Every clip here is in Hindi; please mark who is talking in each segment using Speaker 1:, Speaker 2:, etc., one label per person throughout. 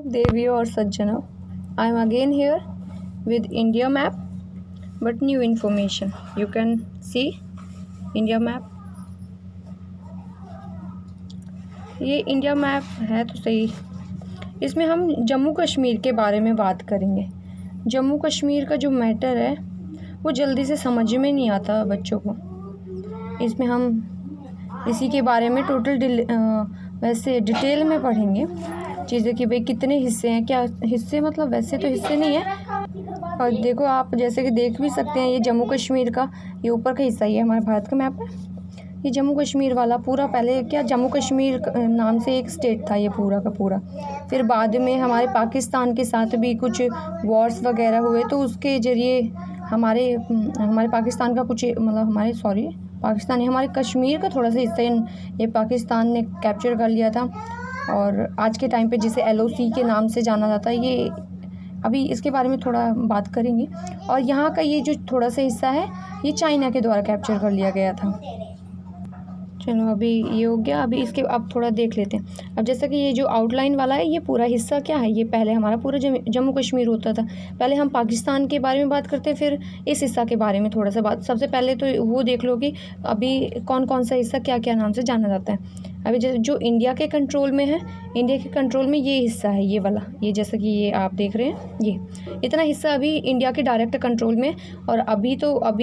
Speaker 1: Deviyo or Sajjana. I am again here with India map, but new information. You can see India map. ये इंडिया मैप है तो सही। इसमें हम जम्मू कश्मीर के बारे में बात करेंगे। जम्मू कश्मीर का जो मैटर है वो जल्दी से समझ में नहीं आता बच्चों को। इसमें हम इसी के बारे में वैसे डिटेल में पढ़ेंगे चीज़ें कि भाई कितने हिस्से हैं, क्या हिस्से मतलब वैसे तो हिस्से नहीं है। और देखो आप जैसे कि देख भी सकते हैं ये जम्मू कश्मीर का ये ऊपर का हिस्सा, ये हमारे भारत का मैप है। ये जम्मू कश्मीर वाला पूरा पहले क्या जम्मू कश्मीर नाम से एक स्टेट था ये पूरा का पूरा। फिर बाद में हमारे पाकिस्तान के साथ भी कुछ वॉर्स वगैरह हुए तो उसके ज़रिए हमारे पाकिस्तान का कुछ मतलब पाकिस्तान हमारे कश्मीर का थोड़ा सा हिस्सा ये पाकिस्तान ने कैप्चर कर लिया था। और आज के टाइम पे जिसे LOC के नाम से जाना जाता है, ये अभी इसके बारे में थोड़ा बात करेंगे। और यहाँ का ये जो थोड़ा सा हिस्सा है ये चाइना के द्वारा कैप्चर कर लिया गया था। चलो अभी ये हो गया। अभी इसके अब थोड़ा देख लेते हैं। अब जैसा कि ये जो आउटलाइन वाला है ये पूरा हिस्सा क्या है, ये पहले हमारा पूरा जम्मू कश्मीर होता था। पहले हम पाकिस्तान के बारे में बात करते हैं, फिर इस हिस्सा के बारे में थोड़ा सा बात। सबसे पहले तो वो देख लो कि अभी कौन कौन सा हिस्सा क्या क्या नाम से जाना जाता है। अभी जो इंडिया के कंट्रोल में है, इंडिया के कंट्रोल में ये हिस्सा है ये वाला, ये जैसा कि ये आप देख रहे हैं ये इतना हिस्सा अभी इंडिया के डायरेक्ट कंट्रोल में। और अभी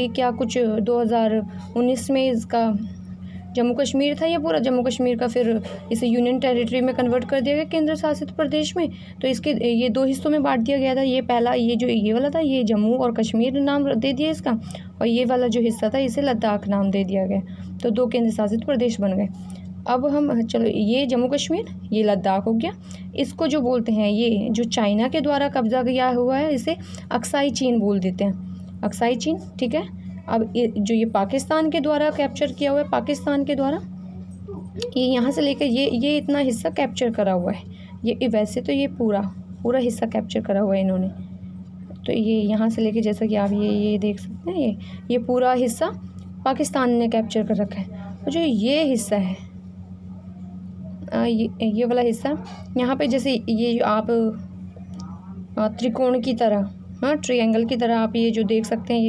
Speaker 1: क्या कुछ 2019 में इसका जम्मू कश्मीर था, ये पूरा जम्मू कश्मीर का फिर इसे यूनियन टेरिटरी में कन्वर्ट कर दिया गया, केंद्र शासित प्रदेश में। तो इसके ये 2 हिस्सों में बांट दिया गया था। ये पहला ये वाला था, ये जम्मू और कश्मीर नाम दे दिया इसका। और ये वाला जो हिस्सा था इसे लद्दाख नाम दे दिया गया। तो 2 केंद्र शासित प्रदेश बन गए। अब हम चलो ये जम्मू कश्मीर, ये लद्दाख हो गया। इसको जो बोलते हैं ये जो चाइना के द्वारा कब्जा किया हुआ है इसे अक्साई चीन बोल देते हैं, अक्साई चीन, ठीक है। अब जो ये पाकिस्तान के द्वारा कैप्चर किया हुआ है, पाकिस्तान के द्वारा ये यहाँ से लेकर ये इतना हिस्सा कैप्चर करा हुआ है। ये वैसे तो ये पूरा हिस्सा कैप्चर करा हुआ है इन्होंने। तो ये यहाँ से लेकर जैसा कि आप ये देख सकते हैं ये पूरा हिस्सा पाकिस्तान ने कैप्चर कर रखा है। और जो ये हिस्सा है ये वाला हिस्सा, यहाँ पे जैसे ये आप त्रिकोण की तरह, हाँ ट्रायंगल की तरह आप ये जो देख सकते हैं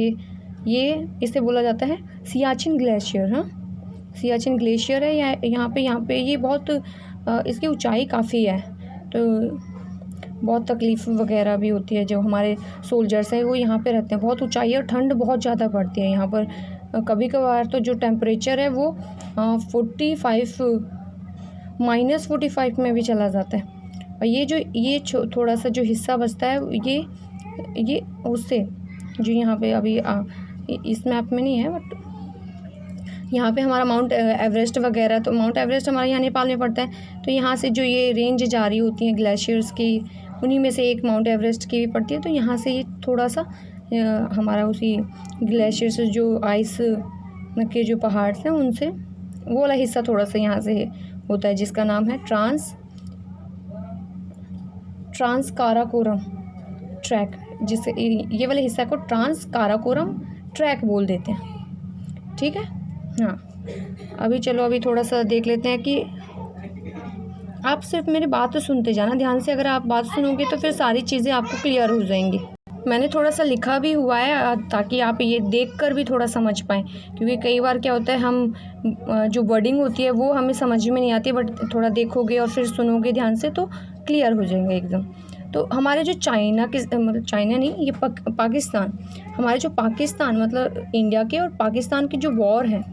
Speaker 1: ये इसे बोला जाता है सियाचिन ग्लेशियर। हाँ सियाचिन ग्लेशियर है यहाँ पे ये बहुत इसकी ऊंचाई काफ़ी है। तो बहुत तकलीफ़ वगैरह भी होती है। जो हमारे सोल्जर्स हैं वो यहाँ पे रहते हैं, बहुत ऊंचाई और ठंड बहुत ज़्यादा पड़ती है यहाँ पर। कभी कभार तो जो टेम्परेचर है वो -45 में भी चला जाता है। और ये थोड़ा सा जो हिस्सा बचता है ये उससे जो यहाँ पे अभी इस मैप में नहीं है, बट यहाँ पे हमारा माउंट एवरेस्ट वगैरह, तो माउंट एवरेस्ट हमारे यहाँ नेपाल में पड़ता है। तो यहाँ से जो ये रेंज जारी होती हैं ग्लेशियर्स की, उन्हीं में से एक माउंट एवरेस्ट की भी पड़ती है। तो यहाँ से ये थोड़ा सा हमारा उसी ग्लेशियर से जो आइस के जो पहाड़ हैं उनसे वो वाला हिस्सा थोड़ा सा यहाँ से होता है, जिसका नाम है ट्रांस काराकोरम ट्रैक, जिससे ये वाले हिस्सा को ट्रांस काराकोरम ट्रैक बोल देते हैं, ठीक है। हाँ अभी चलो अभी थोड़ा सा देख लेते हैं कि आप सिर्फ मेरी बात तो सुनते जाना ध्यान से। अगर आप बात सुनोगे तो फिर सारी चीज़ें आपको क्लियर हो जाएंगी। मैंने थोड़ा सा लिखा भी हुआ है ताकि आप ये देखकर भी थोड़ा समझ पाएँ, क्योंकि कई बार क्या होता है हम जो वर्डिंग होती है वो हमें समझ में नहीं आती, बट थोड़ा देखोगे और फिर सुनोगे ध्यान से तो क्लियर हो जाएंगे एकदम। तो हमारे जो चाइना नहीं, ये पाकिस्तान, हमारे जो पाकिस्तान मतलब इंडिया के और पाकिस्तान के जो वॉर हैं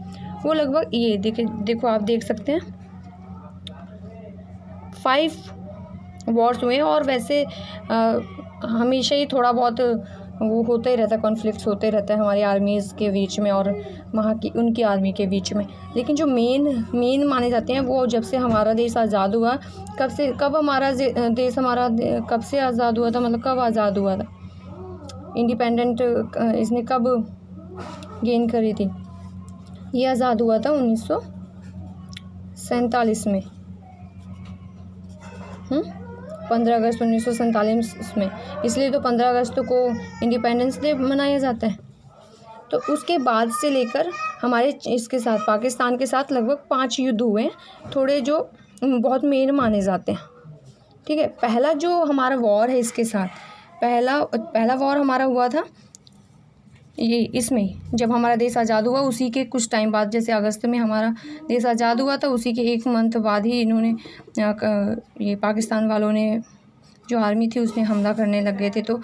Speaker 1: वो लगभग ये देखो आप देख सकते हैं 5 वॉर्स हुए हैं। और वैसे हमेशा ही थोड़ा बहुत वो होता ही रहता है, कॉन्फ्लिक्ट्स होते रहता है हमारी आर्मीज़ के बीच में और वहाँ की उनकी आर्मी के बीच में। लेकिन जो मेन माने जाते हैं वो जब से हमारा देश आज़ाद हुआ, कब हमारा देश कब से आज़ाद हुआ था, मतलब कब आज़ाद हुआ था, इंडिपेंडेंट इसने कब गेन करी थी। ये आज़ाद हुआ था 1947 में, 15 अगस्त 1947 में। इसलिए तो 15 अगस्त को इंडिपेंडेंस डे मनाया जाता है। तो उसके बाद से लेकर हमारे इसके साथ पाकिस्तान के साथ लगभग 5 युद्ध हुए हैं, थोड़े जो बहुत मेन माने जाते हैं। ठीक है। पहला जो हमारा वॉर है इसके साथ, पहला वॉर हमारा हुआ था ये इसमें, जब हमारा देश आज़ाद हुआ उसी के कुछ टाइम बाद, जैसे अगस्त में हमारा देश आज़ाद हुआ था, उसी के 1 मंथ बाद ही इन्होंने ये पाकिस्तान वालों ने जो आर्मी थी उसने हमला करने लग गए थे। तो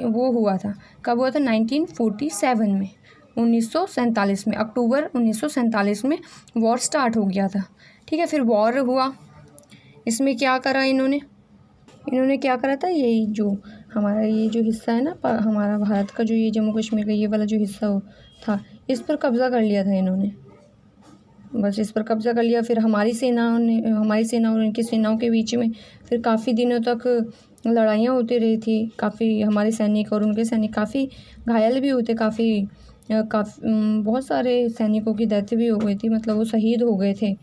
Speaker 1: वो हुआ था, कब हुआ था? 1947 में, 1947 में, अक्टूबर 1947 में वॉर स्टार्ट हो गया था। ठीक है। फिर वॉर हुआ, इसमें क्या करा इन्होंने क्या करा था, यही जो हमारा ये जो हिस्सा है ना हमारा भारत का, जो ये जम्मू कश्मीर का ये वाला जो हिस्सा था, इस पर कब्ज़ा कर लिया था इन्होंने, बस इस पर कब्ज़ा कर लिया। फिर हमारी सेना और इनकी सेनाओं के बीच में फिर काफ़ी दिनों तक लड़ाइयाँ होती रही थी। काफ़ी हमारे सैनिक और उनके सैनिक काफ़ी घायल भी हुए थे, काफ़ी बहुत सारे सैनिकों की डेथ भी हो गई थी, मतलब वो शहीद हो गए थे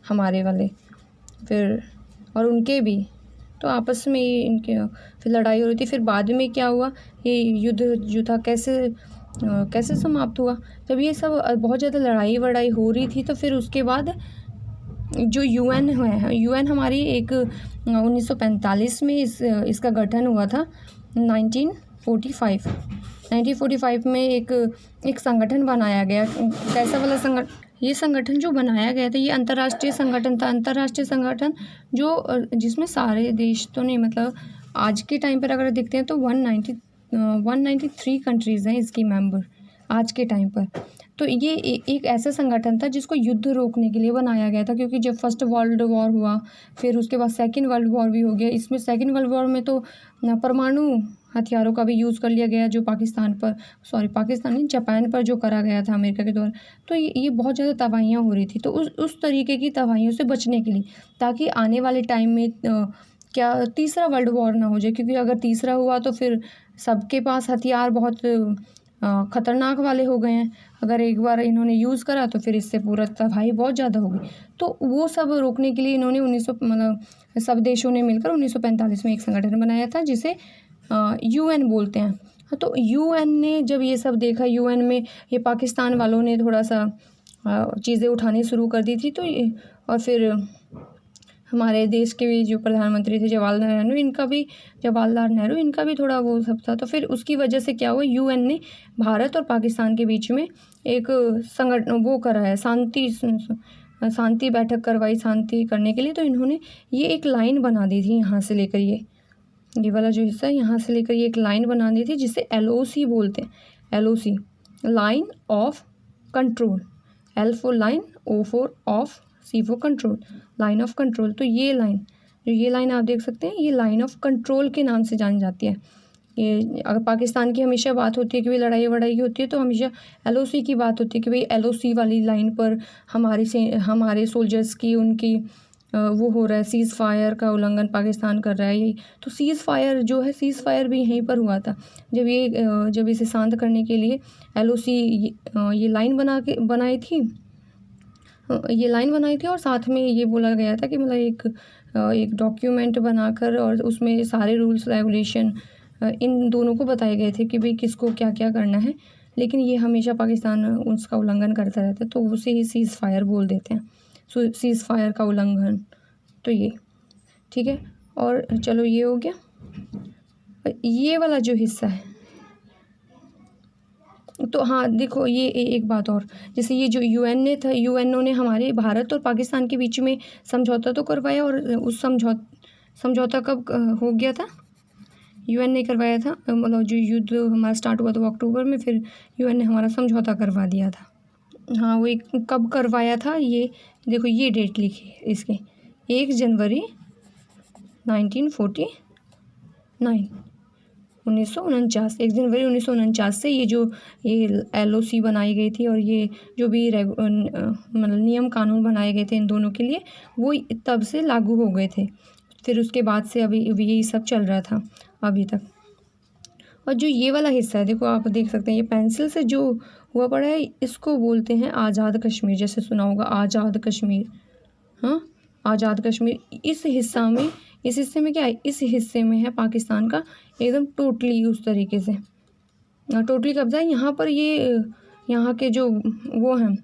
Speaker 1: हमारे वाले, फिर और उनके भी, तो आपस में ही इनके फिर लड़ाई हो रही थी। फिर बाद में क्या हुआ, ये युद्ध जो था कैसे समाप्त हुआ, जब ये सब बहुत ज़्यादा लड़ाई वड़ाई हो रही थी, तो फिर उसके बाद जो यूएन हमारी एक 1945 में इसका गठन हुआ था। 1945 में एक संगठन बनाया गया। कैसा वाला संगठन? ये संगठन जो बनाया गया था, ये अंतर्राष्ट्रीय संगठन था। अंतर्राष्ट्रीय संगठन जो जिसमें सारे देश तो नहीं, मतलब आज के टाइम पर अगर देखते हैं तो 193 कंट्रीज़ हैं इसकी मेंबर आज के टाइम पर। तो ये एक ऐसा संगठन था जिसको युद्ध रोकने के लिए बनाया गया था, क्योंकि जब फर्स्ट वर्ल्ड वॉर हुआ, फिर उसके बाद सेकंड वर्ल्ड वॉर भी हो गया। इसमें सेकंड वर्ल्ड वॉर में तो परमाणु हथियारों का भी यूज़ कर लिया गया, जो पाकिस्तान नहीं, जापान पर जो करा गया था अमेरिका के द्वारा। तो ये बहुत ज़्यादा तबाहियाँ हो रही थी। तो उस तरीके की तबाहियों से बचने के लिए, ताकि आने वाले टाइम में क्या तीसरा वर्ल्ड वॉर ना हो जाए, क्योंकि अगर तीसरा हुआ तो फिर सबके पास हथियार बहुत ख़तरनाक वाले हो गए हैं। अगर एक बार इन्होंने यूज़ करा तो फिर इससे पूरा तबाही बहुत ज़्यादा होगी। तो वो सब रोकने के लिए इन्होंने सब देशों ने मिलकर 1945 में एक संगठन बनाया था, जिसे यूएन बोलते हैं। तो यूएन ने जब ये सब देखा, यूएन में ये पाकिस्तान वालों ने थोड़ा सा चीज़ें उठानी शुरू कर दी थी, तो और फिर हमारे देश के भी जो प्रधानमंत्री थे जवाहरलाल नेहरू, इनका भी थोड़ा वो सब था। तो फिर उसकी वजह से क्या हुआ, यूएन ने भारत और पाकिस्तान के बीच में एक संगठन वो करा है, शांति बैठक करवाई, शांति करने के लिए। तो इन्होंने ये एक लाइन बना दी थी, यहाँ से लेकर ये वाला जो हिस्सा है, यहाँ से लेकर ये एक लाइन बना दी थी, जिसे LOC बोलते हैं। LOC, line of control. L for line, O for of, C for control, line of control. तो ये लाइन आप देख सकते हैं, ये लाइन ऑफ कंट्रोल के नाम से जानी जाती है। ये अगर पाकिस्तान की हमेशा बात होती है कि भाई लड़ाई वड़ाई की होती है, तो हमेशा LOC की बात होती है कि भाई LOC वाली लाइन पर हमारे सोल्जर्स की उनकी वो हो रहा है, सीज़ फायर का उल्लंघन पाकिस्तान कर रहा है। यही तो सीज़ फायर भी यहीं पर हुआ था, जब इसे शांत करने के लिए LOC ये लाइन बनाई थी, और साथ में ये बोला गया था कि मतलब एक डॉक्यूमेंट बनाकर, और उसमें सारे रूल्स रेगुलेशन इन दोनों को बताए गए थे कि भाई किसको क्या क्या करना है। लेकिन ये हमेशा पाकिस्तान उसका उल्लंघन करता रहता है, तो उसे ही सीज़ फायर बोल देते हैं। सीज़ फायर का उल्लंघन, तो ये ठीक है। और चलो ये हो गया। ये वाला जो हिस्सा है, तो हाँ देखो, ये एक बात और, जैसे ये जो यूएनओ ने हमारे भारत और पाकिस्तान के बीच में समझौता तो करवाया, और उस समझौता कब हो गया था? यूएन ने करवाया था, मतलब जो युद्ध हमारा स्टार्ट हुआ था वो अक्टूबर में, फिर यूएन ने हमारा समझौता करवा दिया था। हाँ, वो कब करवाया था, ये देखो, ये डेट लिखी है इसके, 1 जनवरी 1949, 1949, 1 जनवरी 1949 से ये LOC बनाई गई थी, और ये जो भी मतलब नियम कानून बनाए गए थे इन दोनों के लिए, वो तब से लागू हो गए थे। फिर उसके बाद से अभी यही सब चल रहा था अभी तक। और जो ये वाला हिस्सा है, देखो आप देख सकते हैं, ये पेंसिल से जो हुआ पड़ा है, इसको बोलते हैं आज़ाद कश्मीर। जैसे सुना होगा आज़ाद कश्मीर, हाँ, आज़ाद कश्मीर। इस हिस्से में क्या है, इस हिस्से में है पाकिस्तान का एकदम टोटली उस तरीके से टोटली कब्जा है। यहाँ पर ये यहाँ के जो वो हैं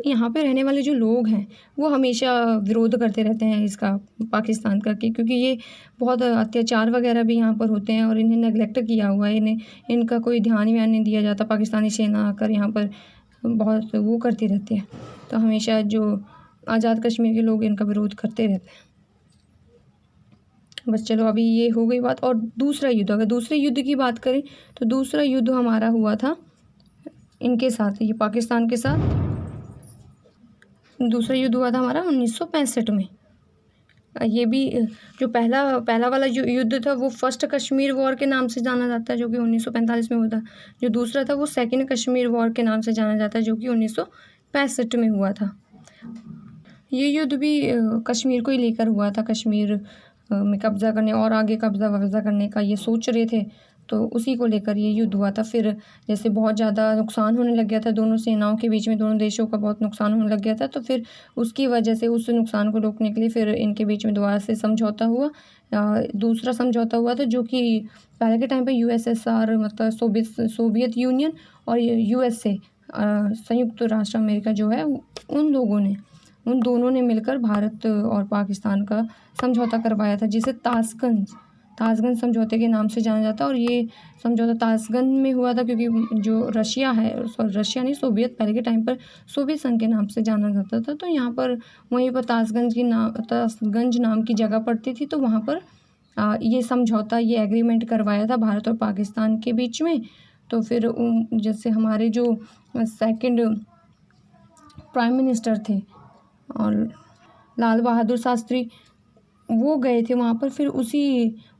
Speaker 1: यहाँ पे रहने वाले जो लोग हैं वो हमेशा विरोध करते रहते हैं इसका, पाकिस्तान का, कि क्योंकि ये बहुत अत्याचार वगैरह भी यहाँ पर होते हैं और इन्हें नेगलेक्ट किया हुआ है, इन्हें इनका कोई ध्यान व्यान नहीं दिया जाता। पाकिस्तानी सेना आकर यहाँ पर बहुत वो करती रहती है, तो हमेशा जो आज़ाद कश्मीर के लोग इनका विरोध करते रहते हैं। बस चलो, अभी ये हो गई बात। और दूसरा युद्ध, अगर दूसरे युद्ध की बात करें तो दूसरा युद्ध हमारा हुआ था इनके साथ, ये पाकिस्तान के साथ। दूसरा युद्ध हुआ था हमारा 1965 में। ये भी जो पहला वाला जो युद्ध था वो फर्स्ट कश्मीर वॉर के नाम से जाना जाता है, जो कि 1945 में हुआ था। जो दूसरा था वो सेकंड कश्मीर वॉर के नाम से जाना जाता है, जो कि 1965 में हुआ था। ये युद्ध भी कश्मीर को ही लेकर हुआ था। कश्मीर में कब्ज़ा करने और आगे कब्ज़ा करने का ये सोच रहे थे, तो उसी को लेकर ये युद्ध हुआ था। फिर जैसे बहुत ज़्यादा नुकसान होने लग गया था दोनों सेनाओं के बीच में, दोनों देशों का बहुत नुकसान होने लग गया था, तो फिर उसकी वजह से उस नुकसान को रोकने के लिए फिर इनके बीच में दोबारा से समझौता हुआ। दूसरा समझौता हुआ था, जो कि पहले के टाइम पे यूएसएसआर, मतलब सोवियत यूनियन और यूएसए, संयुक्त राष्ट्र अमेरिका जो है, उन दोनों ने मिलकर भारत और पाकिस्तान का समझौता करवाया था, जिसे ताशगंज समझौते के नाम से जाना जाता है। और ये समझौता ताशगंज में हुआ था क्योंकि जो रशिया नहीं, सोवियत, पहले के टाइम पर सोवियत संघ के नाम से जाना जाता था, तो यहाँ पर वहीं पर ताशगंज नाम की जगह पड़ती थी, तो वहाँ पर ये समझौता, ये एग्रीमेंट करवाया था भारत और पाकिस्तान के बीच में। तो फिर जैसे हमारे जो सेकंड प्राइम मिनिस्टर थे और लाल बहादुर शास्त्री, वो गए थे वहाँ पर। फिर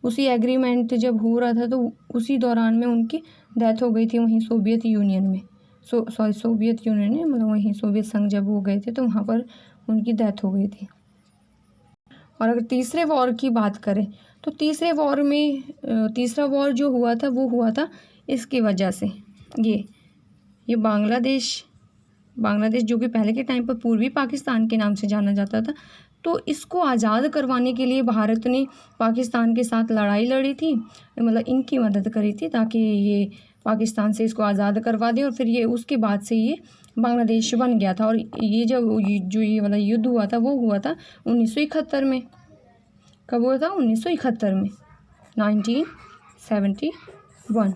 Speaker 1: उसी एग्रीमेंट जब हो रहा था, तो उसी दौरान में उनकी डेथ हो गई थी वहीं सोवियत यूनियन में। सोवियत यूनियन में, मतलब वहीं सोवियत संघ जब वो गए थे, तो वहाँ पर उनकी डेथ हो गई थी। और अगर तीसरे वॉर की बात करें तो तीसरे वॉर में तीसरा वॉर जो हुआ था वो हुआ था इसकी वजह से, ये बांग्लादेश जो कि पहले के टाइम पर पूर्वी पाकिस्तान के नाम से जाना जाता था, तो इसको आज़ाद करवाने के लिए भारत ने पाकिस्तान के साथ लड़ाई लड़ी थी, मतलब इनकी मदद करी थी ताकि ये पाकिस्तान से इसको आज़ाद करवा दें। और फिर ये उसके बाद से ये बांग्लादेश बन गया था। और ये ये वाला युद्ध हुआ था वो हुआ था 1971 में। कब हुआ था? 1971 में, 1971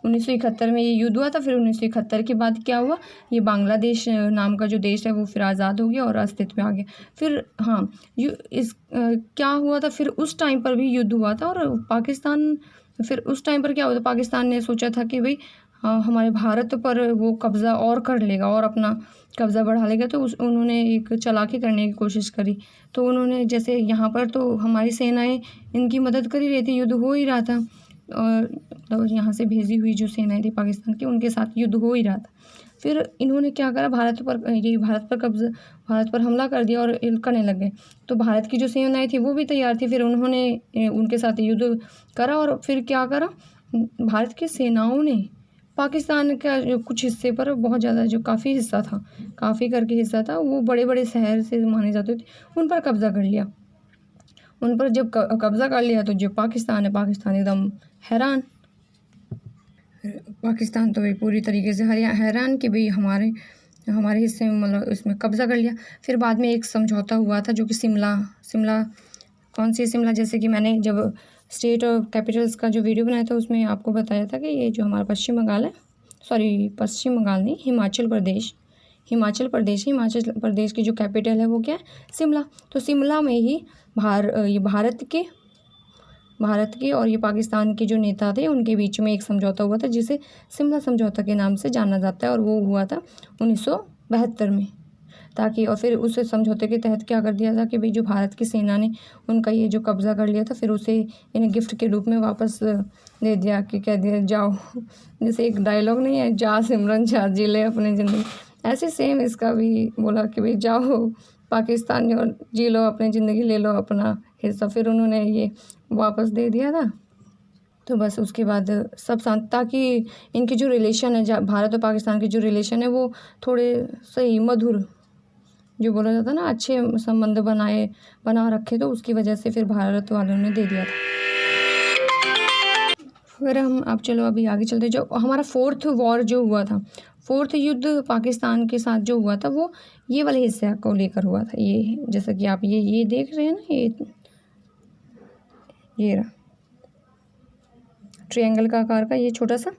Speaker 1: 1971 में ये युद्ध हुआ था। फिर 1971 के बाद क्या हुआ, ये बांग्लादेश नाम का जो देश है वो फिर आज़ाद हो गया और अस्तित्व में आ गया। फिर क्या हुआ था, फिर उस टाइम पर भी युद्ध हुआ था। और पाकिस्तान, फिर उस टाइम पर क्या हुआ था, पाकिस्तान ने सोचा था कि भाई हमारे भारत पर वो कब्ज़ा और कर लेगा और अपना कब्ज़ा बढ़ा लेगा, तो उन्होंने एक चालाकी करने की कोशिश करी। तो उन्होंने, जैसे यहाँ पर तो हमारी सेनाएं इनकी मदद कर ही रही थी, युद्ध हो ही रहा था, और तो यहाँ से भेजी हुई जो सेनाएं थी पाकिस्तान की, उनके साथ युद्ध हो ही रहा था। फिर इन्होंने क्या करा, भारत पर हमला कर दिया और करने लग गए। तो भारत की जो सेनाएं थी वो भी तैयार थी, फिर उन्होंने उनके साथ युद्ध करा। और फिर क्या करा, भारत की सेनाओं ने पाकिस्तान का जो कुछ हिस्से पर, बहुत ज़्यादा, जो काफ़ी करके हिस्सा था, वो बड़े बड़े शहर से माने जाते थे, उन पर कब्ज़ा कर लिया। उन पर जब कब्ज़ा कर लिया तो जो पाकिस्तान एकदम हैरान। पाकिस्तान तो भाई पूरी तरीके से हैरान कि भाई हमारे हिस्से में, मतलब इसमें कब्ज़ा कर लिया। फिर बाद में एक समझौता हुआ था, जो कि शिमला, जैसे कि मैंने जब स्टेट और कैपिटल्स का जो वीडियो बनाया था उसमें आपको बताया था कि ये जो हमारा पश्चिम बंगाल नहीं, हिमाचल प्रदेश की जो कैपिटल है वो क्या है, शिमला। तो शिमला में ही भारत के और ये पाकिस्तान के जो नेता थे उनके बीच में एक समझौता हुआ था, जिसे शिमला समझौता के नाम से जाना जाता है। और वो हुआ था 1972 में। ताकि, और फिर उस समझौते के तहत क्या कर दिया था कि भाई जो भारत की सेना ने उनका ये जो कब्ज़ा कर लिया था, फिर उसे इन्हें गिफ्ट के रूप में वापस दे दिया, कि कह दिया जाओ, जैसे एक डायलॉग नहीं है, जा सिमरन जा जी ले अपनी ज़िंदगी, ऐसे सेम इसका भी बोला कि भाई जाओ पाकिस्तान और जी लो अपनी ज़िंदगी, ले लो अपना हिस्सा। फिर उन्होंने ये वापस दे दिया था। तो बस उसके बाद सब शांत, ताकि इनके जो रिलेशन है, भारत और पाकिस्तान के जो रिलेशन है वो थोड़े सही, मधुर, जो बोला जाता है ना, अच्छे संबंध बना रखे, तो उसकी वजह से फिर भारत वालों ने दे दिया था। अगर हम अब चलो अभी आगे चलते, जो हमारा फोर्थ वॉर जो हुआ था, फोर्थ युद्ध पाकिस्तान के साथ जो हुआ था वो ये वाले हिस्से को लेकर हुआ था। ये जैसा कि आप ये देख रहे हैं ना, ये रहा ट्रायंगल का आकार का ये छोटा सा,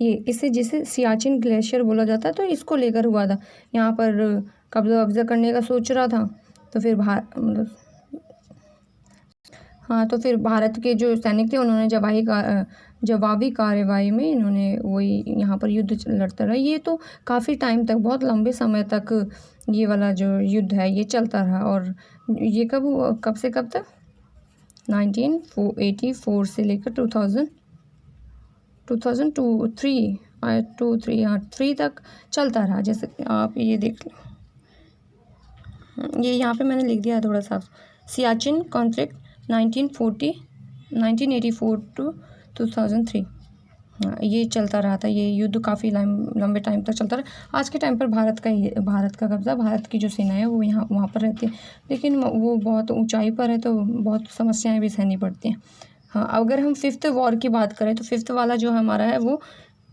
Speaker 1: ये इसे जिसे सियाचिन ग्लेशियर बोला जाता है, तो इसको लेकर हुआ था। यहाँ पर कब्जा करने का सोच रहा था, तो फिर तो फिर भारत के जो सैनिक थे उन्होंने जवाबी कार्रवाई में इन्होंने वही यहाँ पर युद्ध लड़ता रहा। ये तो काफ़ी टाइम तक, बहुत लंबे समय तक ये वाला जो युद्ध है ये चलता रहा। और ये कब से कब तक, 1984 से लेकर 2003 तक चलता रहा। जैसे आप ये देख लो, ये यहाँ पे मैंने लिख दिया थोड़ा सा, सियाचिन कॉन्फ्लिक्ट 1984 टू 2003। ये चलता रहा था। ये युद्ध काफ़ी लंबे टाइम तक चलता रहा। आज के टाइम पर भारत का कब्ज़ा, भारत की जो सेना है वो वहाँ पर रहती है, लेकिन वो बहुत ऊंचाई पर है, तो बहुत समस्याएं भी सहनी पड़ती हैं। हाँ, अगर हम 5th वॉर की बात करें तो 5th वाला जो हमारा है वो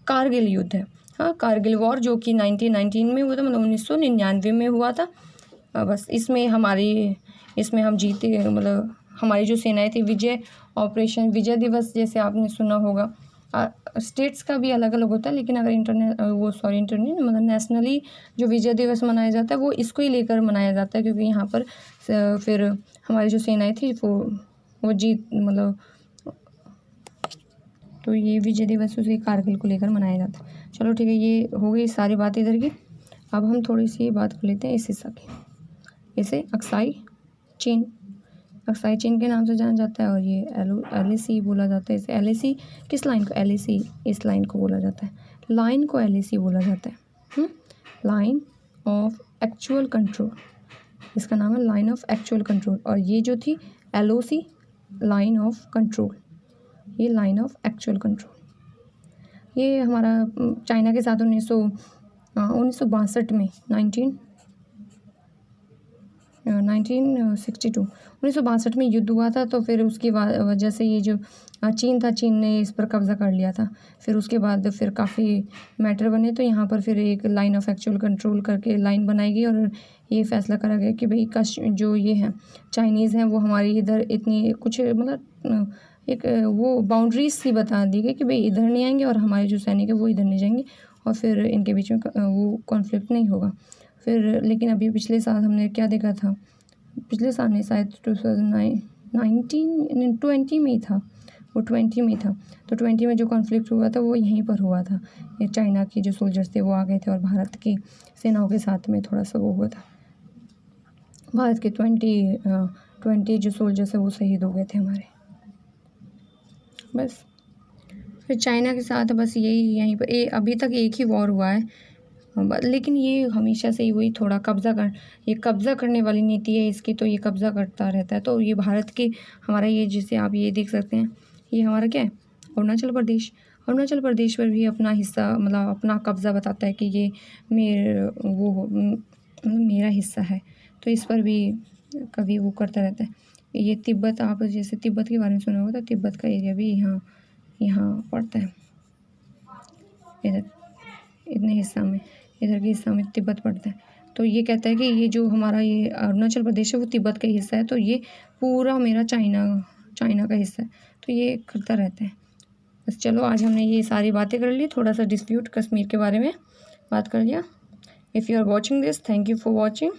Speaker 1: कारगिल युद्ध है। हाँ, कारगिल वॉर जो कि 1919 में हुआ था, मतलब 1999 में हुआ था। बस इसमें हम जीते, मतलब हमारी जो सेनाएं थी, ऑपरेशन विजय दिवस जैसे आपने सुना होगा। स्टेट्स का भी अलग अलग होता है, लेकिन अगर मतलब नेशनली जो विजय दिवस मनाया जाता है वो इसको ही लेकर मनाया जाता है, क्योंकि यहाँ पर फिर हमारी जो सेनाएं थी वो जीत, मतलब तो ये विजय दिवस उसे कारगिल को लेकर मनाया जाता है। चलो ठीक है, ये हो गई सारी बात इधर की। अब हम थोड़ी सी बात कर लेते हैं इस हिस्सा की। इसे अक्साई चीन के नाम से जाना जाता है, और ये LAC बोला जाता है। इसे LAC किस लाइन को, LAC इस लाइन को बोला जाता है, लाइन को LAC बोला जाता है, लाइन ऑफ एक्चुअल कंट्रोल। इसका नाम है लाइन ऑफ एक्चुअल कंट्रोल। और ये जो थी LOC, लाइन ऑफ कंट्रोल, ये लाइन ऑफ एक्चुअल कंट्रोल। ये हमारा चाइना के साथ 1962 में 1962 में युद्ध हुआ था। तो फिर उसकी वजह से ये जो चीन ने इस पर कब्ज़ा कर लिया था। फिर उसके बाद फिर काफ़ी मैटर बने, तो यहाँ पर फिर एक लाइन ऑफ एक्चुअल कंट्रोल करके लाइन बनाई गई, और ये फैसला करा गया कि भाई जो ये हैं चाइनीज़ हैं वो हमारी इधर इतनी कुछ, मतलब एक वो बाउंड्रीज सी बता दी गई कि भाई इधर नहीं आएंगे, और हमारे जो सैनिक है वो इधर नहीं जाएंगे, और फिर इनके बीच में वो कॉन्फ्लिक्ट नहीं होगा। फिर लेकिन अभी पिछले साल हमने क्या देखा था, पिछले साल नहीं, शायद 2020 में ही था, वो 20 में था। तो 20 में जो कॉन्फ्लिक्ट हुआ था वो यहीं पर हुआ था। ये चाइना के जो सोल्जर्स थे वो आ गए थे, और भारत की सेनाओं के साथ में थोड़ा सा वो हुआ था। भारत के 20 जो सोल्जर्स है वो शहीद हो गए थे हमारे। बस फिर चाइना के साथ बस यहीं पर अभी तक एक ही वॉर हुआ है, लेकिन ये हमेशा से ही वही थोड़ा ये कब्ज़ा करने वाली नीति है इसकी, तो ये कब्ज़ा करता रहता है। तो ये भारत की हमारा ये, जिसे आप ये देख सकते हैं, ये हमारा क्या है, अरुणाचल प्रदेश पर भी अपना हिस्सा, मतलब अपना कब्ज़ा बताता है कि ये मेरा हिस्सा है। तो इस पर भी कभी वो करता रहता है। ये तिब्बत, आप जैसे तिब्बत के बारे में सुना होगा, तो तिब्बत का एरिया भी यहाँ पड़ता है। इधर इधर के हिस्सा में तिब्बत पड़ता है। तो ये कहता है कि ये जो हमारा ये अरुणाचल प्रदेश है वो तिब्बत का हिस्सा है, तो ये पूरा मेरा चाइना का हिस्सा है। तो ये करता रहता है। बस चलो, आज हमने ये सारी बातें कर ली, थोड़ा सा डिस्प्यूट कश्मीर के बारे में बात कर लिया। If you are watching this, thank you for watching.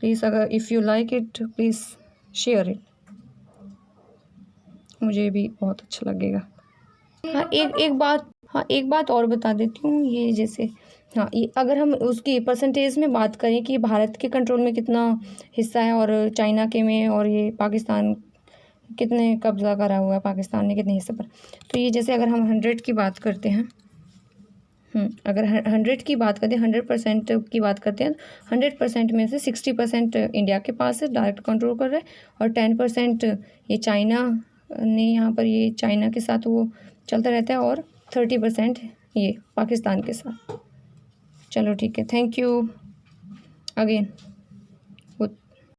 Speaker 1: Please, अगर if you like it, please share it, मुझे भी बहुत अच्छा लगेगा। एक बात और बता देती हूँ, ये जैसे ये अगर हम उसकी परसेंटेज में बात करें कि भारत के कंट्रोल में कितना हिस्सा है और चाइना के में, और ये पाकिस्तान कितने कब्ज़ा करा हुआ है पाकिस्तान ने कितने हिस्से पर, तो ये जैसे अगर हम 100 की बात करते हैं, अगर 100 की बात करते हैं, 100% की बात करते हैं, 100% में से 60% इंडिया के पास है, डायरेक्ट कंट्रोल कर रहा है, और 10% ये चाइना ने, यहाँ पर ये चाइना के साथ वो चलता रहता है, और 30% ये पाकिस्तान के साथ। चलो ठीक है, थैंक यू अगेन।